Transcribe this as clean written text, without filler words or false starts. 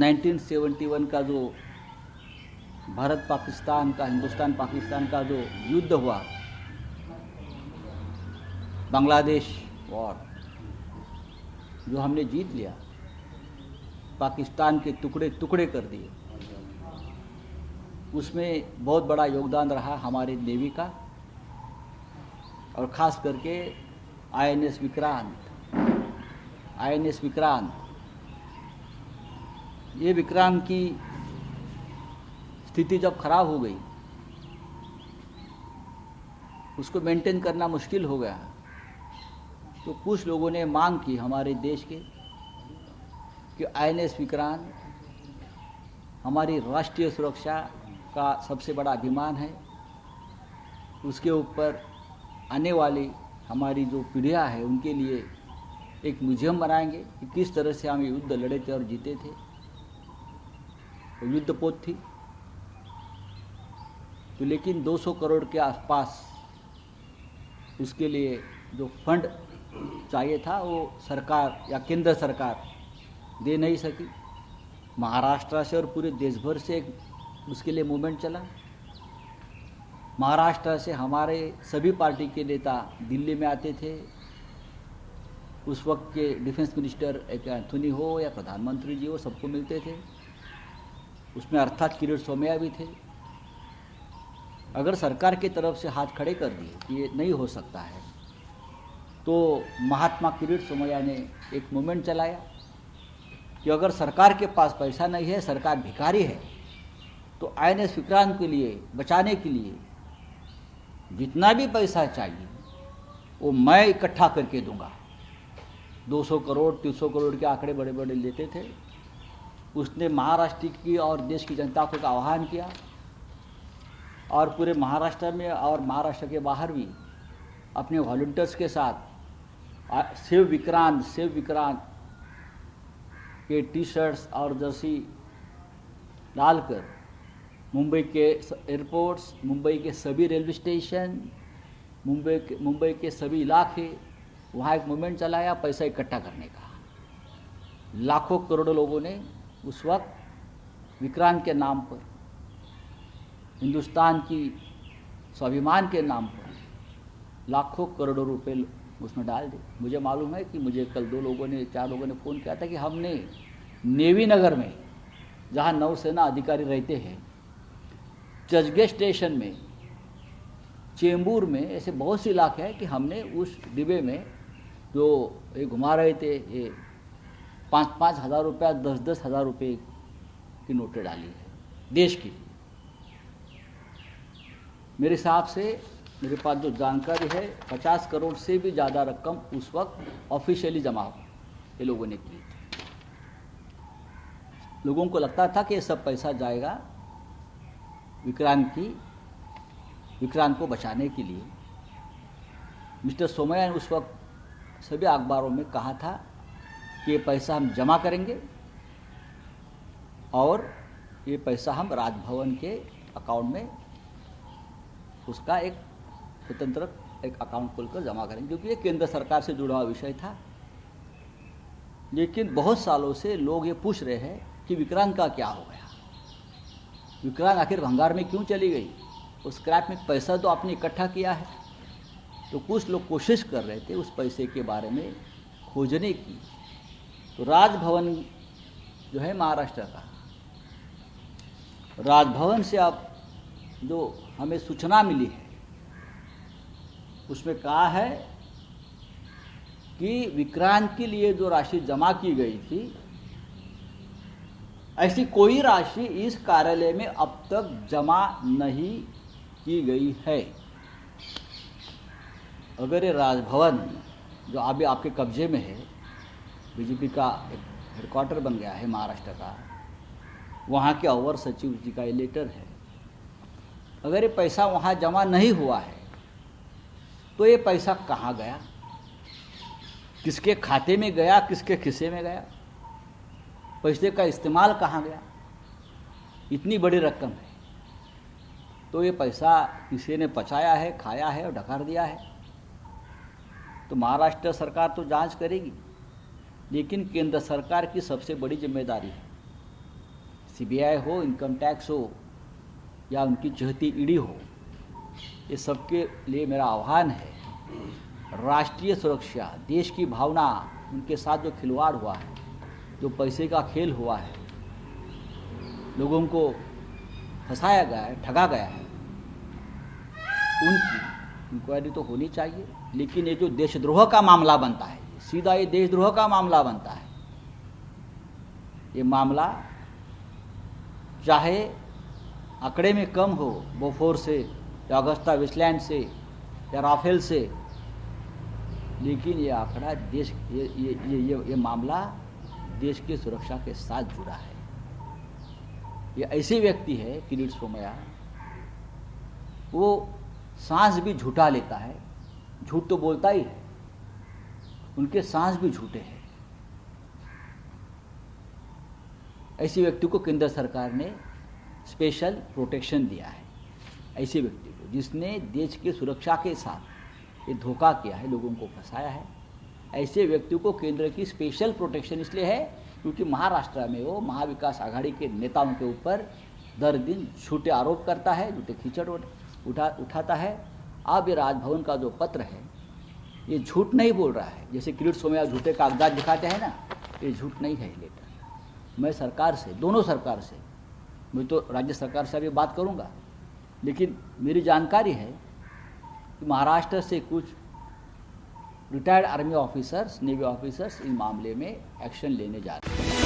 1971 का जो भारत पाकिस्तान का, हिंदुस्तान पाकिस्तान का जो युद्ध हुआ, बांग्लादेश वॉर, जो हमने जीत लिया, पाकिस्तान के टुकड़े टुकड़े कर दिए, उसमें बहुत बड़ा योगदान रहा हमारे नेवी का, और ख़ास करके आईएनएस विक्रांत। ये विक्रांत की स्थिति जब खराब हो गई, उसको मेंटेन करना मुश्किल हो गया, तो कुछ लोगों ने मांग की हमारे देश के कि आईएनएस विक्रांत हमारी राष्ट्रीय सुरक्षा का सबसे बड़ा अभिमान है, उसके ऊपर आने वाली हमारी जो पीढ़ियाँ हैं उनके लिए एक म्यूजियम बनाएंगे कि किस तरह से हम युद्ध लड़े थे और जीते थे। तो युद्धपोत थी, तो लेकिन 200 करोड़ के आसपास उसके लिए जो फंड चाहिए था वो सरकार या केंद्र सरकार दे नहीं सकी। महाराष्ट्र से और पूरे देश भर से उसके लिए मूवमेंट चला। महाराष्ट्र से हमारे सभी पार्टी के नेता दिल्ली में आते थे। उस वक्त के डिफेंस मिनिस्टर एक एंथोनी हो या प्रधानमंत्री जी हो, सबको मिलते थे। उसमें अर्थात किरीट सोमैया भी थे। अगर सरकार की तरफ से हाथ खड़े कर दिए कि ये नहीं हो सकता है, तो महात्मा किरीट सोमैया ने एक मूवमेंट चलाया कि अगर सरकार के पास पैसा नहीं है, सरकार भिखारी है, तो आईएनएस विक्रांत के लिए, बचाने के लिए जितना भी पैसा चाहिए वो मैं इकट्ठा करके दूंगा। 200 करोड़ 300 करोड़ के आंकड़े बड़े बड़े लेते थे। उसने महाराष्ट्र की और देश की जनता को आह्वान किया, और पूरे महाराष्ट्र में और महाराष्ट्र के बाहर भी अपने वॉलंटियर्स के साथ सेव विक्रांत के टी शर्ट्स और जर्सी डालकर मुंबई के एयरपोर्ट्स, मुंबई के सभी रेलवे स्टेशन, मुंबई के सभी इलाके, वहाँ एक मूवमेंट चलाया पैसा इकट्ठा करने का। लाखों करोड़ों लोगों ने उस वक्त विक्रांत के नाम पर, हिंदुस्तान की स्वाभिमान के नाम पर लाखों करोड़ों रुपए उसमें डाल दिए। मुझे मालूम है कि मुझे कल 4 लोगों ने फ़ोन किया था कि हमने नेवी नगर में, जहाँ नौसेना अधिकारी रहते हैं, चर्चगेट स्टेशन में, चेंबूर में, ऐसे बहुत से इलाके हैं कि हमने उस डिब्बे में जो ये घुमा रहे थे, ये 5-5 हज़ार रुपया, 10-10 हज़ार रुपये की नोटें डाली है देश की। मेरे हिसाब से, मेरे पास जो जानकारी है, 50 करोड़ से भी ज़्यादा रकम उस वक्त ऑफिशियली जमा ये लोगों ने की। लोगों को लगता था कि ये सब पैसा जाएगा विक्रांत को बचाने के लिए। मिस्टर सोमैया ने उस वक्त सभी अखबारों में कहा था कि ये पैसा हम जमा करेंगे और ये पैसा हम राजभवन के अकाउंट में, उसका एक स्वतंत्र एक अकाउंट खोलकर जमा करेंगे, क्योंकि ये केंद्र सरकार से जुड़ा हुआ विषय था। लेकिन बहुत सालों से लोग ये पूछ रहे हैं कि विक्रांत का क्या हो गया, विक्रांत आखिर भंगार में क्यों चली गई। उस स्क्रैप में पैसा तो आपने इकट्ठा किया है। तो कुछ लोग कोशिश कर रहे थे उस पैसे के बारे में खोजने की। तो राजभवन जो है महाराष्ट्र का, राजभवन से अब जो हमें सूचना मिली है उसमें कहा है कि विक्रांत के लिए जो राशि जमा की गई थी, ऐसी कोई राशि इस कार्यालय में अब तक जमा नहीं की गई है। अगर ये राजभवन जो अभी आपके कब्जे में है, बीजेपी का एक हेडक्वार्टर बन गया है महाराष्ट्र का, वहाँ के अवर सचिव जी का ये लेटर है, अगर ये पैसा वहाँ जमा नहीं हुआ है तो ये पैसा कहाँ गया, किसके खाते में गया, किसके खिस्से में गया, पैसे का इस्तेमाल कहाँ गया। इतनी बड़ी रकम है, तो ये पैसा किसी ने पचाया है, खाया है और ढकार दिया है। तो महाराष्ट्र सरकार तो जांच करेगी, लेकिन केंद्र सरकार की सबसे बड़ी जिम्मेदारी है सीबीआई हो, इनकम टैक्स हो या उनकी चहती ईडी हो, ये सबके लिए मेरा आह्वान है, राष्ट्रीय सुरक्षा, देश की भावना, उनके साथ जो खिलवाड़ हुआ है, जो पैसे का खेल हुआ है, लोगों को फंसाया गया है, ठगा गया है, उनकी इंक्वायरी तो होनी चाहिए। लेकिन ये जो देशद्रोह का मामला बनता है, सीधा ये देशद्रोह का मामला बनता है। ये मामला चाहे आंकड़े में कम हो, बोफोर से या अगस्ता वेस्टलैंड से या राफेल से, लेकिन ये आंकड़ा देश ये मामला देश की सुरक्षा के साथ जुड़ा है। ये ऐसे व्यक्ति है किरीट सोमैया, वो सांस भी झूठा लेता है, झूठ तो बोलता ही है, उनके सांस भी झूठे हैं। ऐसे व्यक्ति को केंद्र सरकार ने स्पेशल प्रोटेक्शन दिया है। ऐसे व्यक्ति को जिसने देश की सुरक्षा के साथ ये धोखा किया है, लोगों को फंसाया है, ऐसे व्यक्ति को केंद्र की स्पेशल प्रोटेक्शन इसलिए है क्योंकि महाराष्ट्र में वो महाविकास आघाड़ी के नेताओं के ऊपर दर दिन झूठे आरोप करता है, झूठे कीचड़ उठाता है। अब ये राजभवन का जो पत्र है, ये झूठ नहीं बोल रहा है। जैसे किरीट सोमैया झूठे कागजात दिखाते हैं ना, ये झूठ नहीं है लेटर। मैं सरकार से, दोनों सरकार से, मैं तो राज्य सरकार से अभी बात करूंगा, लेकिन मेरी जानकारी है कि महाराष्ट्र से कुछ retired army officers, navy officers in मामले में एक्शन लेने जा रहे हैं।